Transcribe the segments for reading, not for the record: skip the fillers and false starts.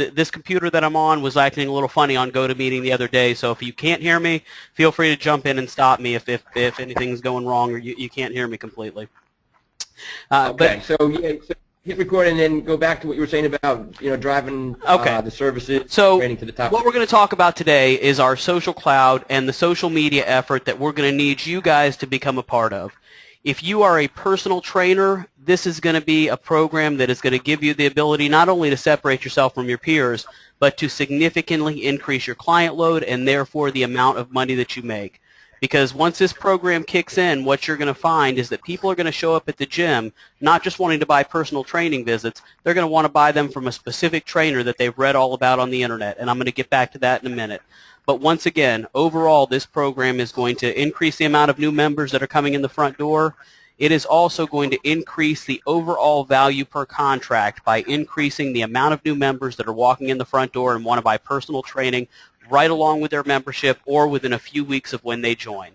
this computer that I'm on was acting a little funny on GoToMeeting the other day, so if you can't hear me, feel free to jump in and stop me if anything's going wrong or you can't hear me completely. Okay, so hit record and then go back to what you were saying about driving the services, training to the top. What we're going to talk about today is our social cloud and the social media effort that we're going to need you guys to become a part of. If you are a personal trainer, this is going to be a program that is going to give you the ability not only to separate yourself from your peers, but to significantly increase your client load and therefore the amount of money that you make. Because once this program kicks in, what you're going to find is that people are going to show up at the gym not just wanting to buy personal training visits, they're going to want to buy them from a specific trainer that they've read all about on the internet, and I'm going to get back to that in a minute. But once again, overall, this program is going to increase the amount of new members that are coming in the front door. It is also going to increase the overall value per contract by increasing the amount of new members that are walking in the front door and want to buy personal training right along with their membership or within a few weeks of when they join.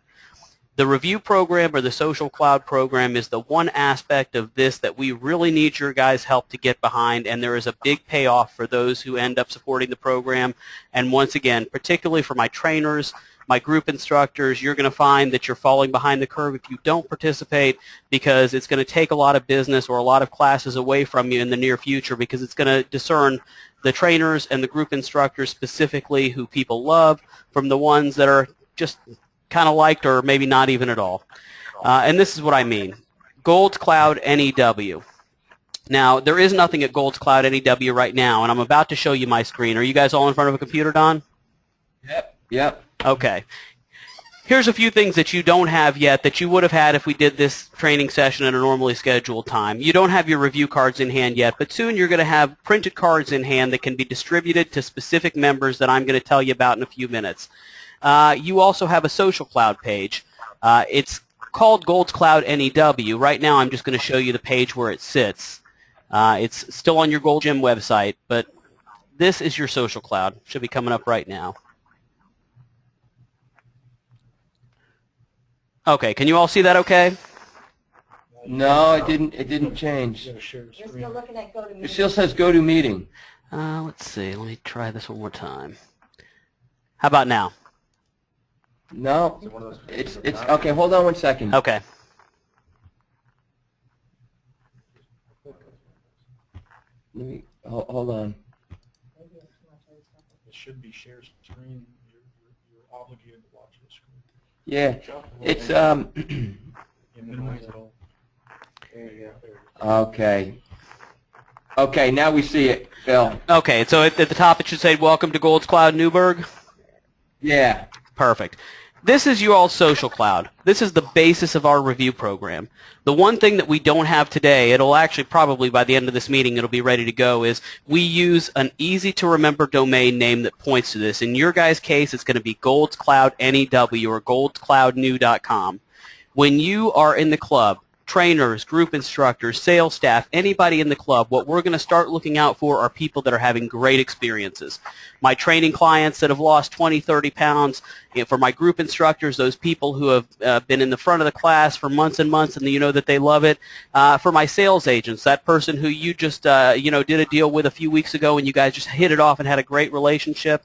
The review program or the social cloud program is the one aspect of this that we really need your guys' help to get behind, and there is a big payoff for those who end up supporting the program. And once again, particularly for my trainers, my group instructors, you're going to find that you're falling behind the curve if you don't participate, because it's going to take a lot of business or a lot of classes away from you in the near future, because it's going to discern the trainers and the group instructors specifically who people love from the ones that are just kind of liked or maybe not even at all. And this is what I mean. Gold's Cloud NEW. Now, there is nothing at Gold's Cloud NEW right now, and I'm about to show you my screen. Are you guys all in front of a computer, Don? Yep. Okay. Here's a few things that you don't have yet that you would have had if we did this training session at a normally scheduled time. You don't have your review cards in hand yet, but soon you're going to have printed cards in hand that can be distributed to specific members that I'm going to tell you about in a few minutes. You also have a social cloud page. It's called Gold's Cloud NEW. Right now I'm just going to show you the page where it sits. It's still on your Gold Gym website, but this is your social cloud. Should be coming up right now. Okay, can you all see that okay? No, it didn't change. You're still looking at GoToMeeting. It still says GoToMeeting. Let's see. Let me try this one more time. How about now? No, it's okay. Hold on 1 second. Okay. Let me hold on. It should be share screen. You're obligated to watch the screen. Yeah, it's Minimize it all. okay. Okay, now we see it, Bill. Okay, so at the top it should say, "Welcome to Gold's Cloud, Newburgh." Yeah. Perfect. This is you all's social cloud. This is the basis of our review program. The one thing that we don't have today, it'll actually probably by the end of this meeting it'll be ready to go, is we use an easy-to-remember domain name that points to this. In your guys' case, it's going to be Gold's Cloud NEW or goldscloudnew.com. When you are in the club, trainers, group instructors, sales staff, anybody in the club, what we're going to start looking out for are people that are having great experiences. My training clients that have lost 20, 30 pounds, for my group instructors, those people who have been in the front of the class for months and months and you know that they love it. For my sales agents, that person who you just did a deal with a few weeks ago and you guys just hit it off and had a great relationship.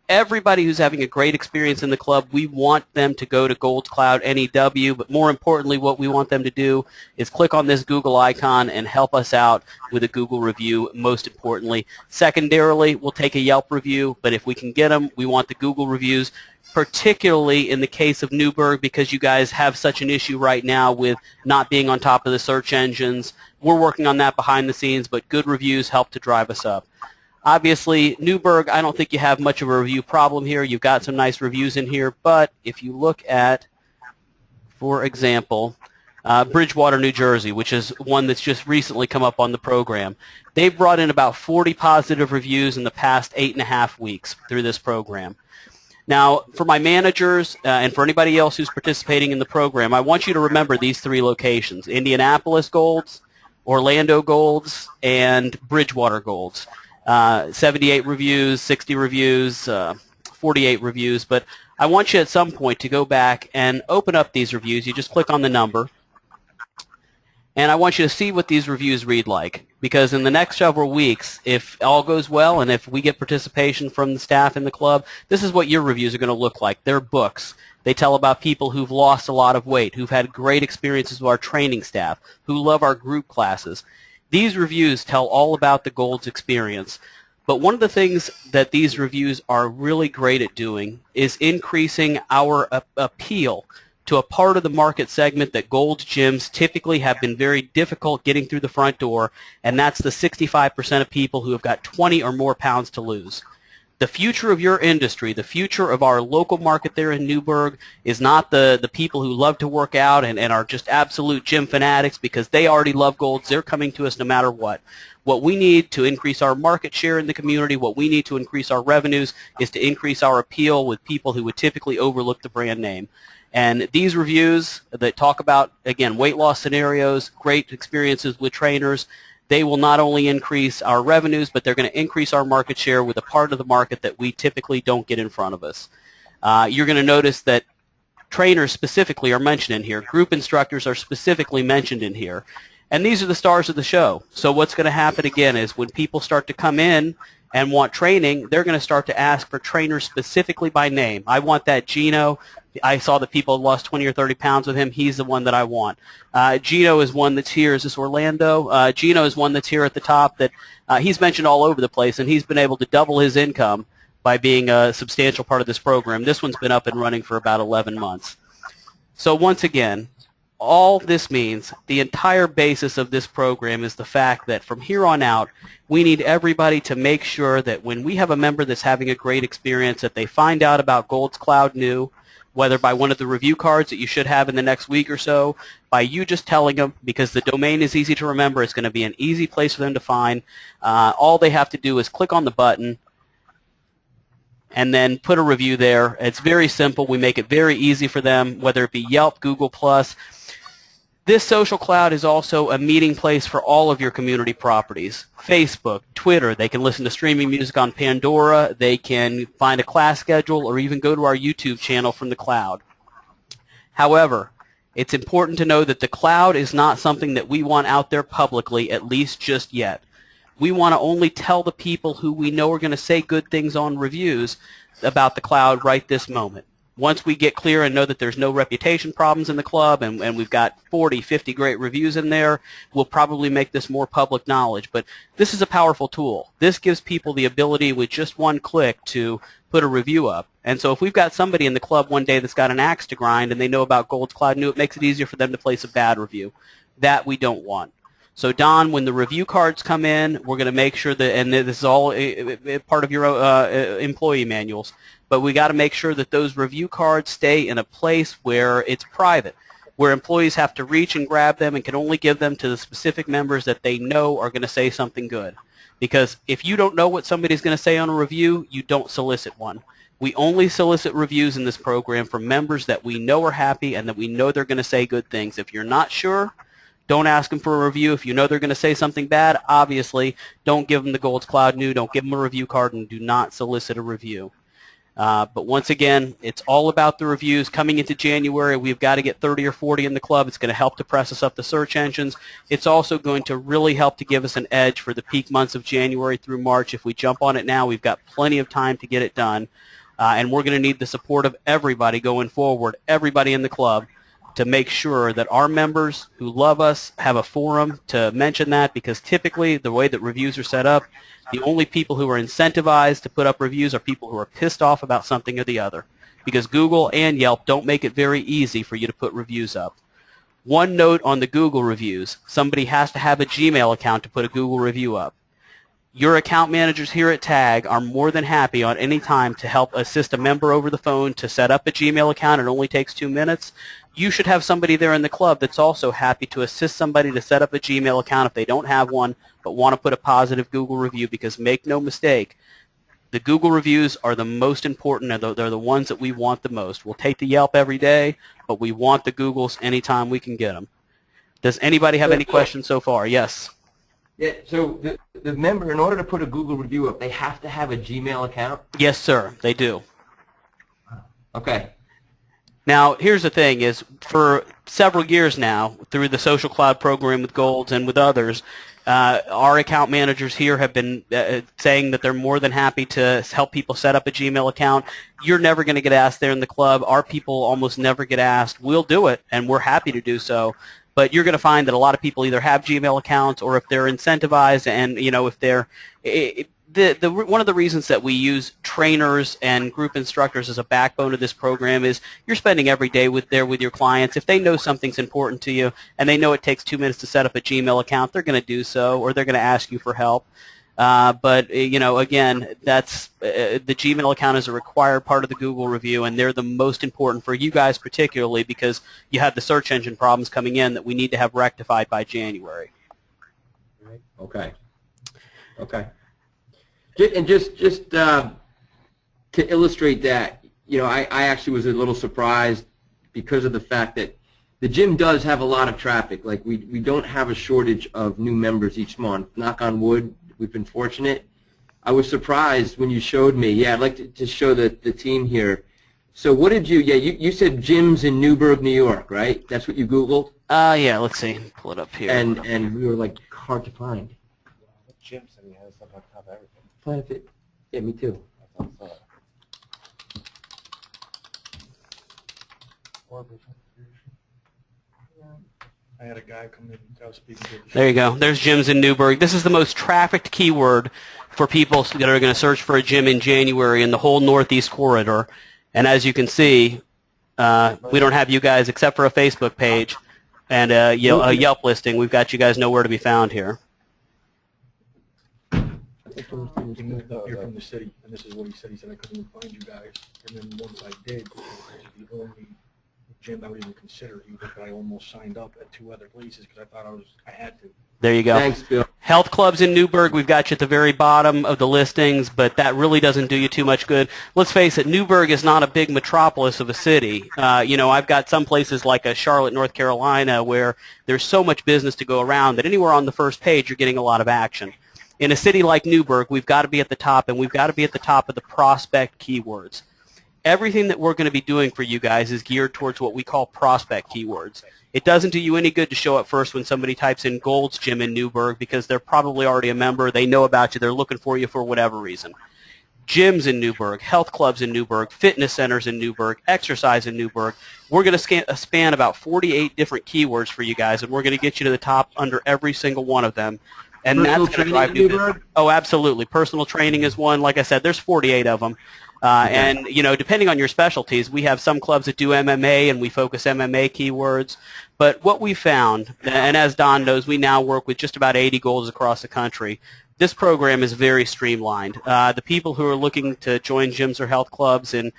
Everybody who's having a great experience in the club, we want them to go to Gold's Cloud NEW, but more importantly, what we want them to do is click on this Google icon and help us out with a Google review, most importantly. Secondarily, we'll take a Yelp review, but if we can get them, we want the Google reviews, particularly in the case of Newburgh, because you guys have such an issue right now with not being on top of the search engines. We're working on that behind the scenes, but good reviews help to drive us up. Obviously, Newburgh, I don't think you have much of a review problem here. You've got some nice reviews in here, but if you look at, for example, Bridgewater, New Jersey, which is one that's just recently come up on the program, they've brought in about 40 positive reviews in the past 8.5 weeks through this program. Now, for my managers and for anybody else who's participating in the program, I want you to remember these three locations: Indianapolis Golds, Orlando Golds, and Bridgewater Golds. 78 reviews, 60 reviews, 48 reviews, but I want you at some point to go back and open up these reviews. You just click on the number, And I want you to see what these reviews read like, because in the next several weeks, if all goes well and if we get participation from the staff in the club, this is what your reviews are going to look like. They're books. They tell about people who've lost a lot of weight, who've had great experiences with our training staff, who love our group classes. These reviews tell all about the Gold's experience. But one of the things that these reviews are really great at doing is increasing our appeal to a part of the market segment that Gold's gyms typically have been very difficult getting through the front door, and that's the 65% of people who have got 20 or more pounds to lose. The future of your industry, the future of our local market there in Newburgh, is not the people who love to work out and are just absolute gym fanatics because they already love Gold's. They're coming to us no matter what. What we need to increase our market share in the community, what we need to increase our revenues, is to increase our appeal with people who would typically overlook the brand name. And these reviews that talk about, again, weight loss scenarios, great experiences with trainers, they will not only increase our revenues, but they're going to increase our market share with a part of the market that we typically don't get in front of us. You're going to notice that trainers specifically are mentioned in here. Group instructors are specifically mentioned in here. And these are the stars of the show. So what's going to happen again is when people start to come in and want training, they're going to start to ask for trainers specifically by name. I want that Gino. I saw that people lost 20 or 30 pounds with him. He's the one that I want. Gino is one that's here. Is this Orlando? Gino is one that's here at the top that he's mentioned all over the place, and he's been able to double his income by being a substantial part of this program. This one's been up and running for about 11 months. So once again, all this means, the entire basis of this program is the fact that from here on out, we need everybody to make sure that when we have a member that's having a great experience, that they find out about Gold's Cloud New, whether by one of the review cards that you should have in the next week or so, by you just telling them, because the domain is easy to remember, it's going to be an easy place for them to find. All they have to do is click on the button and then put a review there. It's very simple. We make it very easy for them, whether it be Yelp, Google+. This social cloud is also a meeting place for all of your community properties. Facebook, Twitter, they can listen to streaming music on Pandora, they can find a class schedule, or even go to our YouTube channel from the cloud. However, it's important to know that the cloud is not something that we want out there publicly, at least just yet. We want to only tell the people who we know are going to say good things on reviews about the cloud right this moment. Once we get clear and know that there's no reputation problems in the club and we've got 40, 50 great reviews in there, we'll probably make this more public knowledge. But this is a powerful tool. This gives people the ability with just one click to put a review up. And so if we've got somebody in the club one day that's got an axe to grind and they know about Gold's Cloud New, it makes it easier for them to place a bad review. That we don't want. So Don, when the review cards come in, we're going to make sure that, and this is all part of your employee manuals, but we got to make sure that those review cards stay in a place where it's private, where employees have to reach and grab them and can only give them to the specific members that they know are going to say something good. Because if you don't know what somebody's going to say on a review, you don't solicit one. We only solicit reviews in this program from members that we know are happy and that we know they're going to say good things. If you're not sure, don't ask them for a review. If you know they're going to say something bad, obviously, don't give them the Gold's Cloud New, don't give them a review card, and do not solicit a review. But once again, it's all about the reviews. Coming into January, we've got to get 30 or 40 in the club. It's going to help to press us up the search engines. It's also going to really help to give us an edge for the peak months of January through March. If we jump on it now, we've got plenty of time to get it done. And we're going to need the support of everybody going forward, everybody in the club, to make sure that our members who love us have a forum to mention that, because typically the way that reviews are set up, the only people who are incentivized to put up reviews are people who are pissed off about something or the other, because Google and Yelp don't make it very easy for you to put reviews up. One note on the Google reviews: somebody has to have a Gmail account to put a Google review up. Your account managers here at TAG are more than happy on any time to help assist a member over the phone to set up a Gmail account. It only takes 2 minutes. You should have somebody there in the club that's also happy to assist somebody to set up a Gmail account if they don't have one but want to put a positive Google review, because make no mistake, the Google reviews are the most important, and they're the ones that we want the most. We'll take the Yelp every day, but we want the Googles anytime we can get them. Does anybody have any questions so far? Yes. Yeah, so the member, in order to put a Google review up, they have to have a Gmail account? Yes, sir, they do. Okay. Now, here's the thing is, for several years now, through the Social Cloud program with Golds and with others, our account managers here have been saying that they're more than happy to help people set up a Gmail account. You're never going to get asked there in the club. Our people almost never get asked. We'll do it, and we're happy to do so. But you're going to find that a lot of people either have Gmail accounts, or if they're incentivized, and if they're one of the reasons that we use trainers and group instructors as a backbone of this program is you're spending every day with your clients. If they know something's important to you and they know it takes 2 minutes to set up a Gmail account, they're going to do so, or they're going to ask you for help. But again, that's the Gmail account is a required part of the Google review, and they're the most important for you guys particularly because you have the search engine problems coming in that we need to have rectified by January. Okay. Okay. And just to illustrate that, I actually was a little surprised because of the fact that the gym does have a lot of traffic. Like we don't have a shortage of new members each month. Knock on wood, we've been fortunate. I was surprised when you showed me. Yeah, I'd like to show the team here. So what did you? Yeah, you said gyms in Newburgh, New York, right? That's what you Googled. Yeah. Let's see. Pull it up here. And we were like hard to find. What gym said he has stuff on top of everything? Planet Fit. Yeah, me too. I had a guy come in I was speaking to. There you go. There's gyms in Newburgh. This is the most trafficked keyword for people that are going to search for a gym in January in the whole Northeast corridor. And as you can see, we don't have you guys except for a Facebook page and a Yelp listing. We've got you guys nowhere to be found here. He moved up here from the city, and this is what he said. He said, I couldn't even find you guys. And then once I did, this is the only gym I would even consider. Even I almost signed up at 2 other places because I thought I had to. There you go. Thanks, Bill. Health clubs in Newburgh, we've got you at the very bottom of the listings, but that really doesn't do you too much good. Let's face it, Newburgh is not a big metropolis of a city. I've got some places like Charlotte, North Carolina, where there's so much business to go around that anywhere on the first page you're getting a lot of action. In a city like Newburgh, we've got to be at the top, and we've got to be at the top of the prospect keywords. Everything that we're going to be doing for you guys is geared towards what we call prospect keywords. It doesn't do you any good to show up first when somebody types in Gold's Gym in Newburgh because they're probably already a member, they know about you, they're looking for you for whatever reason. Gyms in Newburgh, health clubs in Newburgh, fitness centers in Newburgh, exercise in Newburgh. We're going to span about 48 different keywords for you guys, and we're going to get you to the top under every single one of them. And that's going to drive you business. Oh, absolutely. Personal training is one. Like I said, there's 48 of them. And, depending on your specialties, we have some clubs that do MMA, and we focus MMA keywords. But what we found, and as Don knows, we now work with just about 80 goals across the country. This program is very streamlined. The people who are looking to join gyms or health clubs in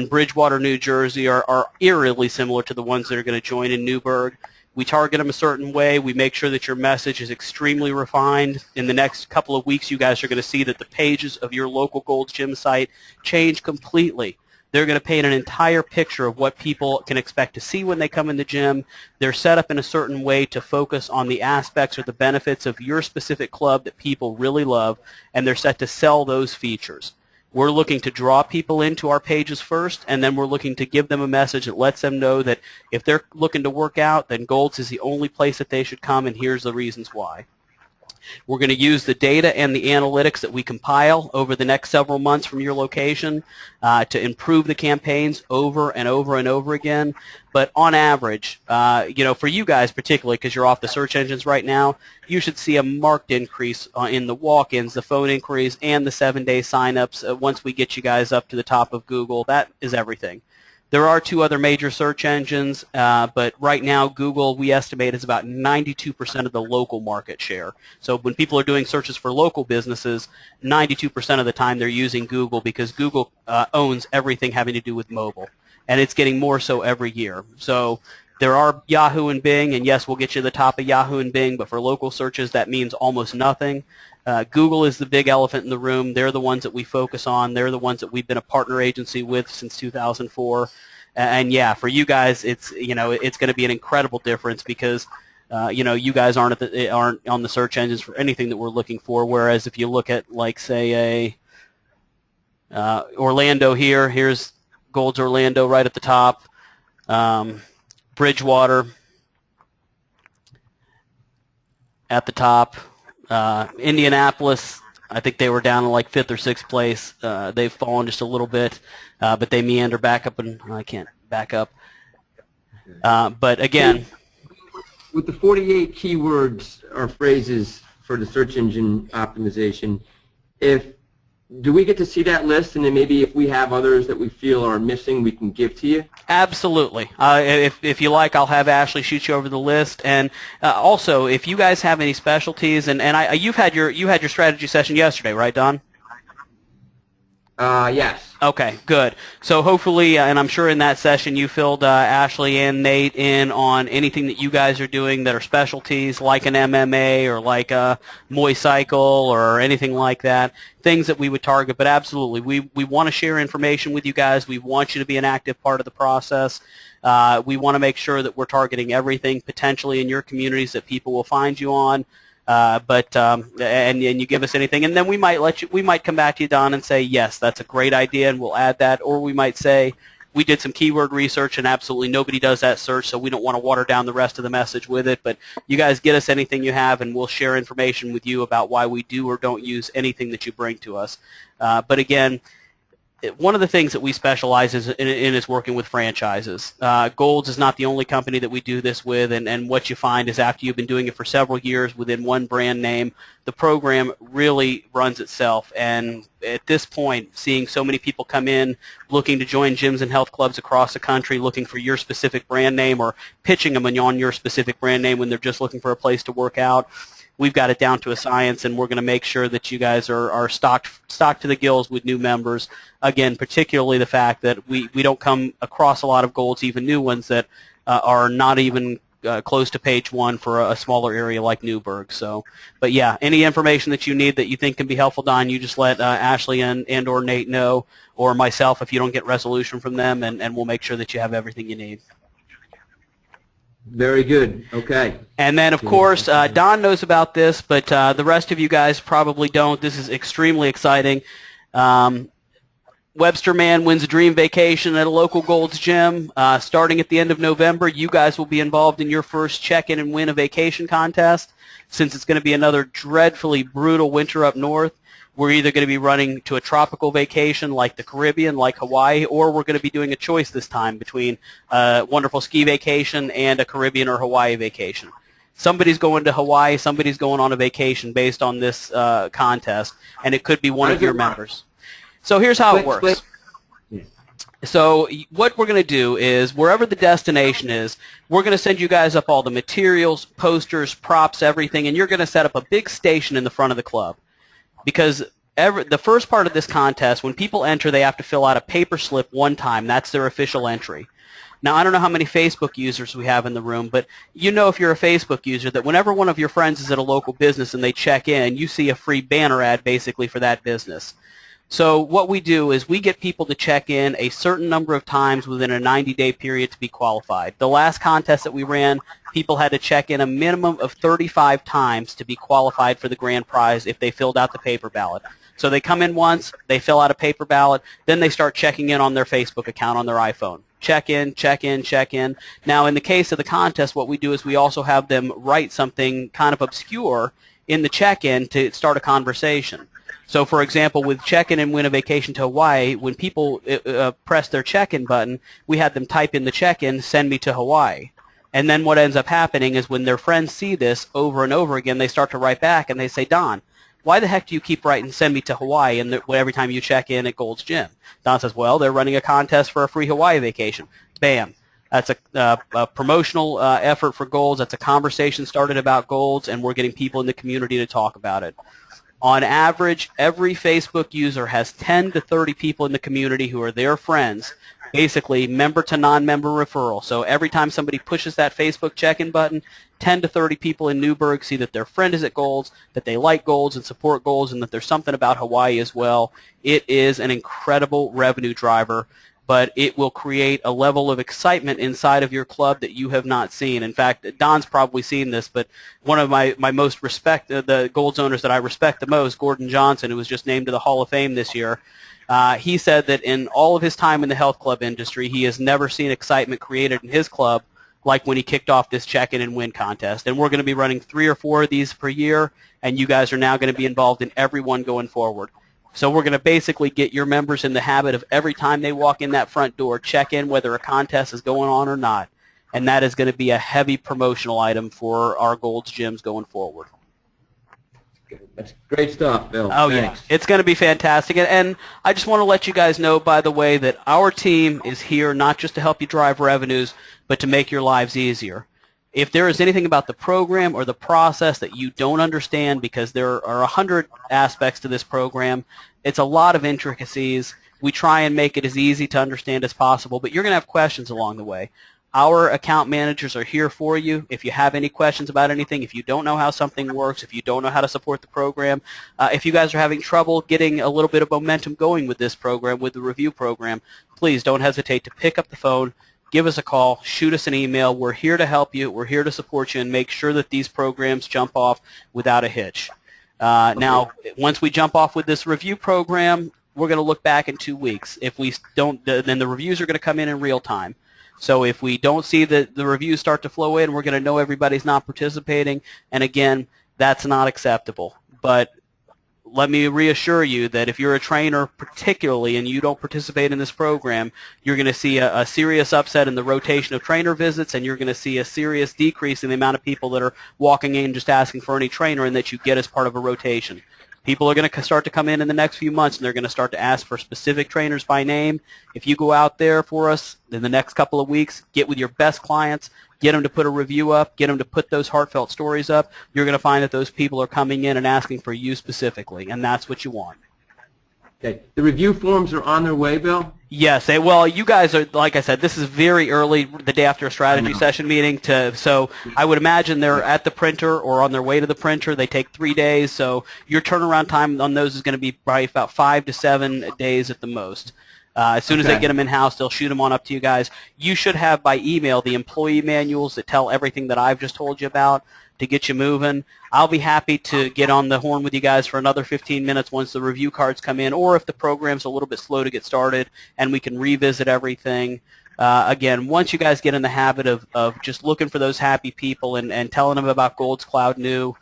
Bridgewater, New Jersey are eerily similar to the ones that are going to join in Newburgh. We target them a certain way. We make sure that your message is extremely refined. In the next couple of weeks, you guys are going to see that the pages of your local Gold's Gym site change completely. They're going to paint an entire picture of what people can expect to see when they come in the gym. They're set up in a certain way to focus on the aspects or the benefits of your specific club that people really love, and they're set to sell those features. We're looking to draw people into our pages first, and then we're looking to give them a message that lets them know that if they're looking to work out, then Gold's is the only place that they should come, and here's the reasons why. We're going to use the data and the analytics that we compile over the next several months from your location to improve the campaigns over and over and over again. But on average, for you guys particularly, because you're off the search engines right now, you should see a marked increase in the walk-ins, the phone inquiries, and the 7-day sign-ups once we get you guys up to the top of Google. That is everything. There are 2 other major search engines, but right now Google, we estimate, is about 92% of the local market share. So when people are doing searches for local businesses, 92% of the time they're using Google because Google owns everything having to do with mobile, and it's getting more so every year. So there are Yahoo and Bing, and yes, we'll get you to the top of Yahoo and Bing, but for local searches that means almost nothing. Google is the big elephant in the room. They're the ones that we focus on. They're the ones that we've been a partner agency with since 2004. And yeah, for you guys, it's it's going to be an incredible difference because you guys aren't on the search engines for anything that we're looking for. Whereas if you look at like say a Orlando here's Gold's Orlando right at the top. Bridgewater at the top. Indianapolis, I think they were down in like 5th or 6th place. They've fallen just a little bit, but they meander back up, and I can't back up. But again, with the 48 keywords or phrases for the search engine optimization, do we get to see that list, and then maybe if we have others that we feel are missing, we can give to you? absolutely. If you like, I'll have Ashley shoot you over the list. And also, if you guys have any specialties, and you had your strategy session yesterday, right, Don? Yes. Okay, good. So hopefully, and I'm sure in that session you filled Ashley and Nate in on anything that you guys are doing that are specialties, like an MMA or like a Muay Cycle or anything like that, things that we would target. But absolutely, we want to share information with you guys. We want you to be an active part of the process. We want to make sure that we're targeting everything potentially in your communities that people will find you on. And you give us anything, and then we might come back to you, Don, and say, yes, that's a great idea, and we'll add that. Or we might say, we did some keyword research, and absolutely nobody does that search, so we don't want to water down the rest of the message with it. But you guys get us anything you have, and we'll share information with you about why we do or don't use anything that you bring to us. But again, one of the things that we specialize in is working with franchises. Golds is not the only company that we do this with, and what you find is after you've been doing it for several years within one brand name, the program really runs itself. And at this point, seeing so many people come in looking to join gyms and health clubs across the country, looking for your specific brand name or pitching them on your specific brand name when they're just looking for a place to work out, we've got it down to a science, and we're going to make sure that you guys are stocked to the gills with new members. Again, particularly the fact that we don't come across a lot of golds, even new ones, that are not even close to page 1 for a smaller area like Newburgh. So, but yeah, any information that you need that you think can be helpful, Don, you just let Ashley and or Nate know, or myself if you don't get resolution from them, and we'll make sure that you have everything you need. Very good. Okay. And then, of course, Don knows about this, but the rest of you guys probably don't. This is extremely exciting. Webster Man wins a dream vacation at a local Gold's Gym. Starting at the end of November, you guys will be involved in your first check-in and win a vacation contest. Since it's going to be another dreadfully brutal winter up north, we're either going to be running to a tropical vacation like the Caribbean, like Hawaii, or we're going to be doing a choice this time between a wonderful ski vacation and a Caribbean or Hawaii vacation. Somebody's going to Hawaii, somebody's going on a vacation based on this contest, and it could be one of your members. So here's how it works. So what we're going to do is, wherever the destination is, we're going to send you guys up all the materials, posters, props, everything, and you're going to set up a big station in the front of the club. Because the first part of this contest, when people enter, they have to fill out a paper slip one time. That's their official entry. Now, I don't know how many Facebook users we have in the room, but you know, if you're a Facebook user, that whenever one of your friends is at a local business and they check in, you see a free banner ad basically for that business. So what we do is we get people to check in a certain number of times within a 90-day period to be qualified. The last contest that we ran, people had to check in a minimum of 35 times to be qualified for the grand prize if they filled out the paper ballot. So they come in once, they fill out a paper ballot, then they start checking in on their Facebook account on their iPhone. Check in, check in, check in. Now, in the case of the contest, what we do is we also have them write something kind of obscure in the check-in to start a conversation. So, for example, with check-in and win a vacation to Hawaii, when people press their check-in button, we had them type in the check-in, send me to Hawaii. And then what ends up happening is when their friends see this over and over again, they start to write back and they say, Don, why the heck do you keep writing send me to Hawaii every time you check in at Gold's Gym? Don says, well, they're running a contest for a free Hawaii vacation. Bam. That's a promotional effort for Gold's. That's a conversation started about Gold's, and we're getting people in the community to talk about it. On average, every Facebook user has 10 to 30 people in the community who are their friends, basically member to non-member referral. So every time somebody pushes that Facebook check-in button, 10 to 30 people in Newburgh see that their friend is at Gold's, that they like Gold's and support Gold's, and that there's something about Hawaii as well. It is an incredible revenue driver, but it will create a level of excitement inside of your club that you have not seen. In fact, Don's probably seen this, but one of my most the Gold's owners that I respect the most, Gordon Johnson, who was just named to the Hall of Fame this year, He said that in all of his time in the health club industry, he has never seen excitement created in his club like when he kicked off this check-in and win contest. And we're going to be running 3 or 4 of these per year, and you guys are now going to be involved in every one going forward. So we're going to basically get your members in the habit of every time they walk in that front door, check in whether a contest is going on or not. And that is going to be a heavy promotional item for our Gold's gyms going forward. That's great stuff, Bill. Oh, Thanks. yeah. It's going to be fantastic. And I just want to let you guys know, by the way, that our team is here not just to help you drive revenues, but to make your lives easier. If there is anything about the program or the process that you don't understand, because there are 100 aspects to this program, it's a lot of intricacies. We try and make it as easy to understand as possible, but you're going to have questions along the way. Our account managers are here for you. If you have any questions about anything, if you don't know how something works, if you don't know how to support the program, if you guys are having trouble getting a little bit of momentum going with this program, with the review program, please don't hesitate to pick up the phone, give us a call, shoot us an email. We're here to help you. We're here to support you and make sure that these programs jump off without a hitch. Now, once we jump off with this review program, we're going to look back in 2 weeks. If we don't, then the reviews are going to come in real time. So if we don't see the reviews start to flow in, we're going to know everybody's not participating. And again, that's not acceptable. But let me reassure you that if you're a trainer particularly and you don't participate in this program, you're going to see a serious upset in the rotation of trainer visits, and you're going to see a serious decrease in the amount of people that are walking in just asking for any trainer and that you get as part of a rotation. People are going to start to come in the next few months, and they're going to start to ask for specific trainers by name. If you go out there for us in the next couple of weeks, get with your best clients, get them to put a review up, get them to put those heartfelt stories up, you're going to find that those people are coming in and asking for you specifically, and that's what you want. Okay. The review forms are on their way, Bill? Yes. Well, you guys are, like I said, this is very early, the day after a strategy session meeting. So I would imagine they're at the printer or on their way to the printer. They take 3 days. So your turnaround time on those is going to be probably about 5 to 7 days at the most. As soon as they get them in-house, they'll shoot them on up to you guys. You should have by email the employee manuals that tell everything that I've just told you about to get you moving. I'll be happy to get on the horn with you guys for another 15 minutes once the review cards come in, or if the program's a little bit slow to get started and we can revisit everything. Again, once you guys get in the habit of just looking for those happy people and telling them about Gold's Cloud New,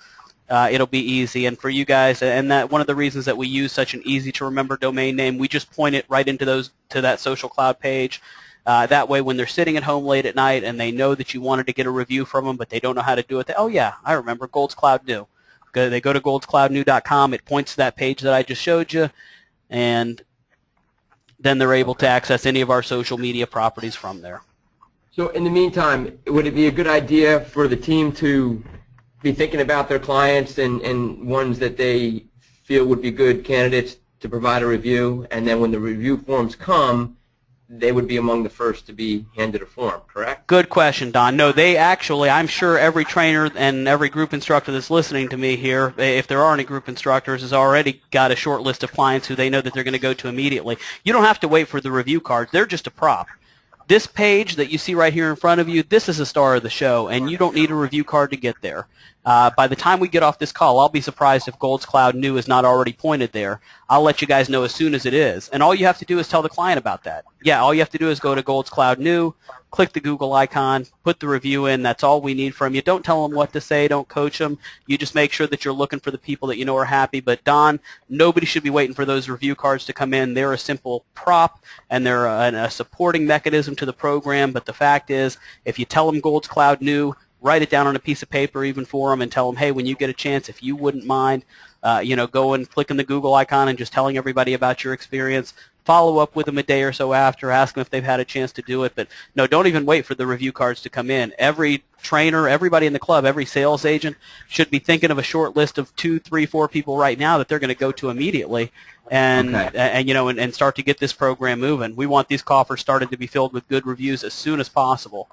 it'll be easy. And for you guys, and that one of the reasons that we use such an easy-to-remember domain name, we just point it right into that social cloud page. That way, when they're sitting at home late at night and they know that you wanted to get a review from them, but they don't know how to do it, oh, yeah, I remember, Gold's Cloud New. They go to goldscloudnew.com. It points to that page that I just showed you, and then they're able to access any of our social media properties from there. So in the meantime, would it be a good idea for the team to be thinking about their clients and ones that they feel would be good candidates to provide a review, and then when the review forms come, they would be among the first to be handed a form, correct? Good question, Don. No, they actually, I'm sure every trainer and every group instructor that's listening to me here, if there are any group instructors, has already got a short list of clients who they know that they're going to go to immediately. You don't have to wait for the review cards. They're just a prop. This page that you see right here in front of you, this is the star of the show, and you don't need a review card to get there. By the time we get off this call, I'll be surprised if Gold's Cloud New is not already pointed there. I'll let you guys know as soon as it is. And all you have to do is tell the client about that. Yeah, all you have to do is go to Gold's Cloud New, click the Google icon, put the review in. That's all we need from you. Don't tell them what to say. Don't coach them. You just make sure that you're looking for the people that you know are happy. But, Don, nobody should be waiting for those review cards to come in. They're a simple prop, and they're a supporting mechanism to the program. But the fact is, if you tell them Gold's Cloud New, write it down on a piece of paper even for them and tell them, hey, when you get a chance, if you wouldn't mind, go and click on the Google icon and just telling everybody about your experience. Follow up with them a day or so after, ask them if they've had a chance to do it. But, no, don't even wait for the review cards to come in. Every trainer, everybody in the club, every sales agent should be thinking of a short list of 2, 3, 4 people right now that they're going to go to immediately and start to get this program moving. We want these coffers started to be filled with good reviews as soon as possible.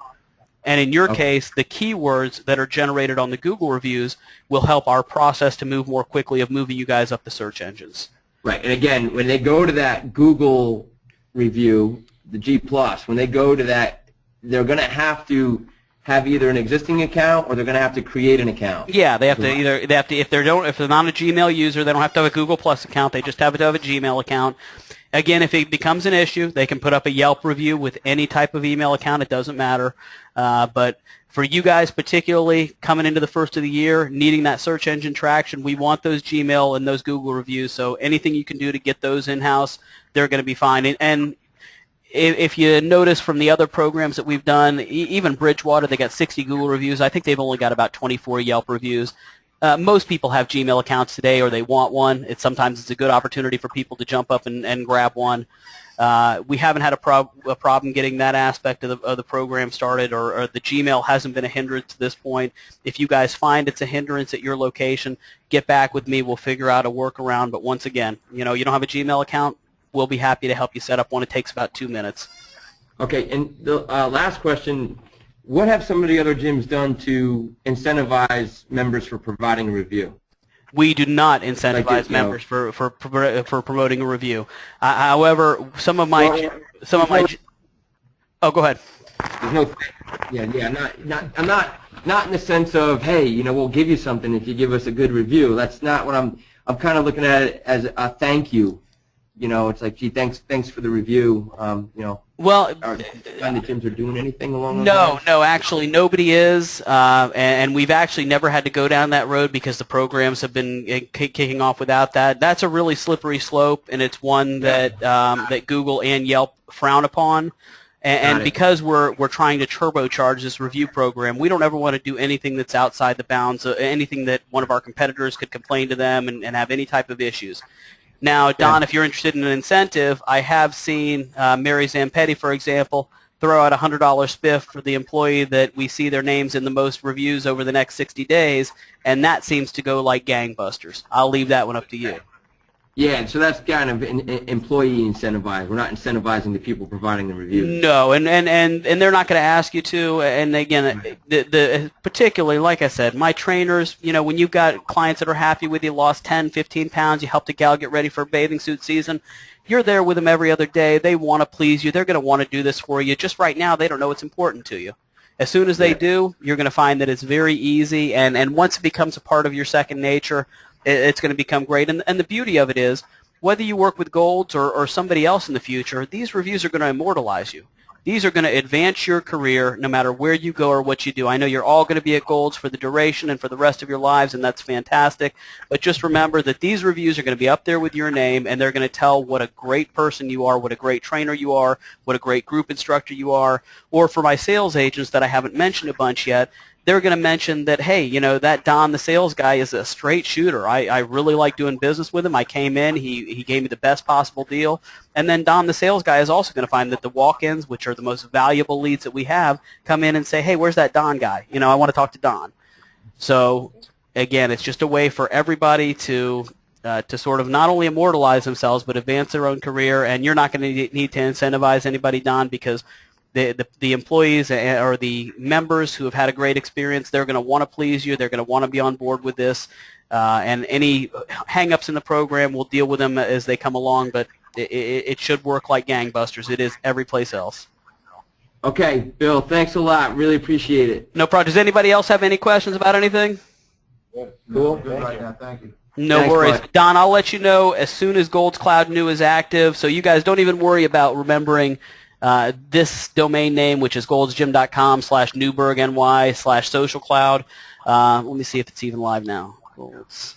And in your case, the keywords that are generated on the Google reviews will help our process to move more quickly of moving you guys up the search engines. Right. And again, when they go to that Google review, the G+, when they go to that, they're going to have either an existing account or they're going to have to create an account. Yeah, if they're not a Gmail user, they don't have to have a Google Plus account. They just have to have a Gmail account. Again, if it becomes an issue, they can put up a Yelp review with any type of email account. It doesn't matter. But for you guys particularly coming into the first of the year, needing that search engine traction, we want those Gmail and those Google reviews. So anything you can do to get those in-house, they're going to be fine. And if you notice from the other programs that we've done, even Bridgewater, they got 60 Google reviews. I think they've only got about 24 Yelp reviews. Most people have Gmail accounts today, or they want one. Sometimes it's a good opportunity for people to jump up and grab one. We haven't had a problem getting that aspect of the program started, or the Gmail hasn't been a hindrance to this point. If you guys find it's a hindrance at your location, get back with me. We'll figure out a workaround. But once again, you don't have a Gmail account, we'll be happy to help you set up one. It takes about 2 minutes. Okay, and the last question. What have some of the other gyms done to incentivize members for providing a review? We do not incentivize members for promoting a review. However, some of my oh, go ahead. There's no, not in the sense of, hey, we'll give you something if you give us a good review. That's not what I'm kind of looking at it as a thank you. It's like, gee, thanks for the review. Well, are the gyms are doing anything along those lines? No, actually, nobody is, and we've actually never had to go down that road because the programs have been kicking off without that. That's a really slippery slope, and it's one that that Google and Yelp frown upon. And because we're trying to turbocharge this review program, we don't ever want to do anything that's outside the bounds, anything that one of our competitors could complain to them and have any type of issues. Now, Don, if you're interested in an incentive, I have seen Mary Zampetti, for example, throw out a $100 spiff for the employee that we see their names in the most reviews over the next 60 days, and that seems to go like gangbusters. I'll leave that one up to you. Yeah, so that's kind of employee incentivized. We're not incentivizing the people providing the reviews. No, and they're not going to ask you to. And again, particularly, like I said, my trainers, when you've got clients that are happy with you, lost 10, 15 pounds, you helped a gal get ready for bathing suit season, you're there with them every other day. They want to please you. They're going to want to do this for you. Just right now, they don't know what's important to you. As soon as they do, you're going to find that it's very easy, and once it becomes a part of your second nature, it's going to become great. And the beauty of it is, whether you work with Golds or somebody else in the future, these reviews are going to immortalize you. These are going to advance your career no matter where you go or what you do. I know you're all going to be at Golds for the duration and for the rest of your lives, and that's fantastic. But just remember that these reviews are going to be up there with your name, and they're going to tell what a great person you are, what a great trainer you are, what a great group instructor you are. Or for my sales agents that I haven't mentioned a bunch yet, they're going to mention that, hey, that Don, the sales guy, is a straight shooter. I really like doing business with him. I came in. He gave me the best possible deal. And then Don, the sales guy, is also going to find that the walk-ins, which are the most valuable leads that we have, come in and say, hey, where's that Don guy? I want to talk to Don. So, again, it's just a way for everybody to sort of not only immortalize themselves but advance their own career. And you're not going to need to incentivize anybody, Don, because the employees or the members who have had a great experience, they're going to want to please you. They're going to want to be on board with this. And any hang-ups in the program, we'll deal with them as they come along, but it should work like gangbusters. It is every place else. Okay, Bill, thanks a lot. Really appreciate it. No problem. Does anybody else have any questions about anything? Cool. Good right now. Thank you. No Thanks, worries. bud. Don, I'll let you know as soon as Golds Cloud New is active, so you guys don't even worry about remembering this domain name, which is goldsgym.com/NewburghNY/socialcloud. Let me see if it's even live now. Golds.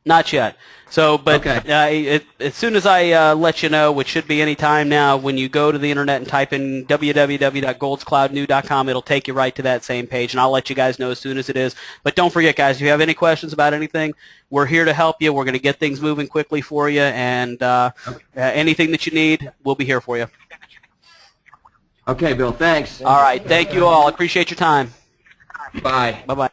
Not yet. So, but Okay. as soon as I let you know, which should be any time now, when you go to the internet and type in www.goldscloudnew.com, it'll take you right to that same page, and I'll let you guys know as soon as it is. But don't forget, guys, if you have any questions about anything, we're here to help you. We're going to get things moving quickly for you, and anything that you need, we'll be here for you. Okay, Bill, thanks. All right. Thank you all. I appreciate your time. Bye. Bye-bye.